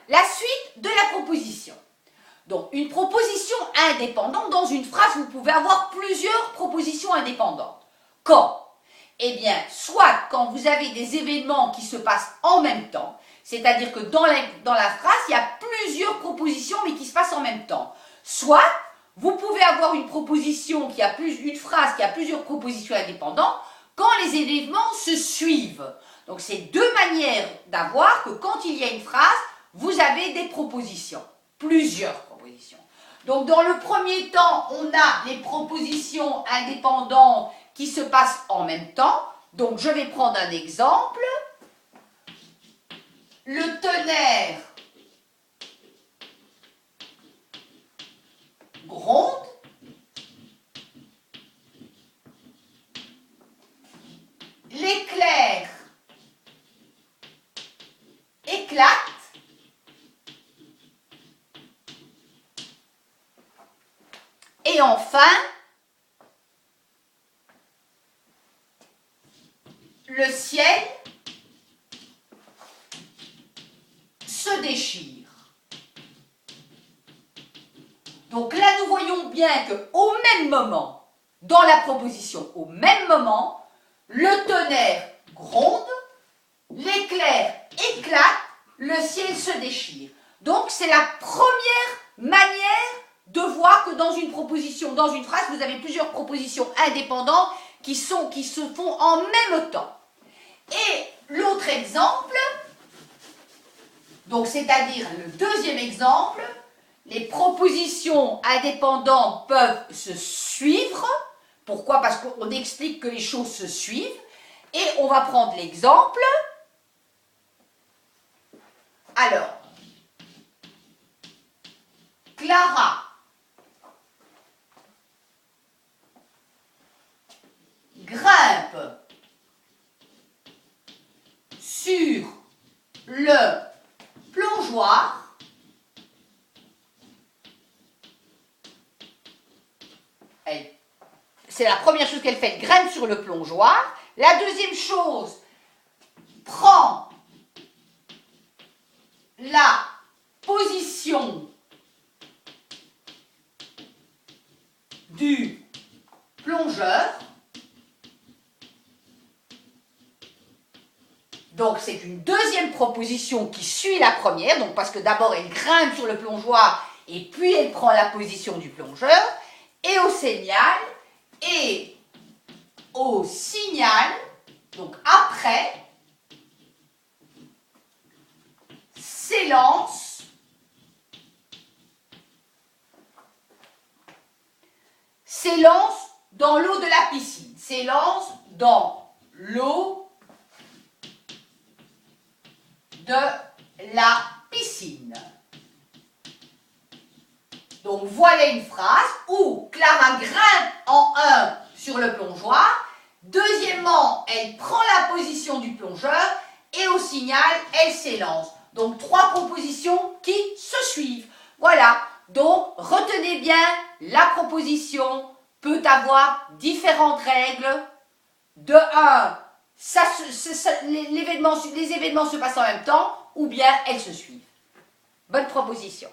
la suite de la proposition. Donc, une proposition indépendante, dans une phrase, vous pouvez avoir plusieurs propositions indépendantes. Quand? Eh bien, soit quand vous avez des événements qui se passent en même temps, c'est-à-dire que dans la phrase, il y a plusieurs propositions, mais qui se passent en même temps. Soit, vous pouvez avoir une proposition une phrase qui a plusieurs propositions indépendantes, quand les événements se suivent. Donc, c'est deux manières d'avoir que quand il y a une phrase, vous avez des propositions, plusieurs propositions. Donc, dans le premier temps, on a les propositions indépendantes qui se passent en même temps. Donc, je vais prendre un exemple. Le tonnerre gronde. L'éclair éclate. Et enfin, le ciel se déchire. Donc là, nous voyons bien qu'au même moment, dans la proposition, au même moment, le tonnerre gronde, l'éclair éclate, le ciel se déchire. Donc c'est la première manière de voir que dans une proposition, dans une phrase, vous avez plusieurs propositions indépendantes qui se font en même temps. Et l'autre exemple, donc c'est-à-dire le deuxième exemple, les propositions indépendantes peuvent se suivre. Pourquoi? Parce qu'on explique que les choses se suivent. Et on va prendre l'exemple. Alors, Clara grimpe sur le plongeoir. C'est la première chose qu'elle fait, elle grimpe sur le plongeoir. La deuxième chose, prend la position du plongeur. Donc c'est une deuxième proposition qui suit la première, donc parce que d'abord elle grimpe sur le plongeoir et puis elle prend la position du plongeur. Et au signal, donc après, s'élance dans l'eau de la piscine. S'élance dans l'eau de la piscine. Donc voilà une phrase où Clara grimpe en un sur le plongeoir. Deuxièmement, elle prend la position du plongeur et au signal, elle s'élance. Donc trois propositions qui se suivent. Voilà. Donc retenez bien, la proposition peut avoir différentes règles. De 1, les événements se passent en même temps ou bien elles se suivent. Bonne proposition.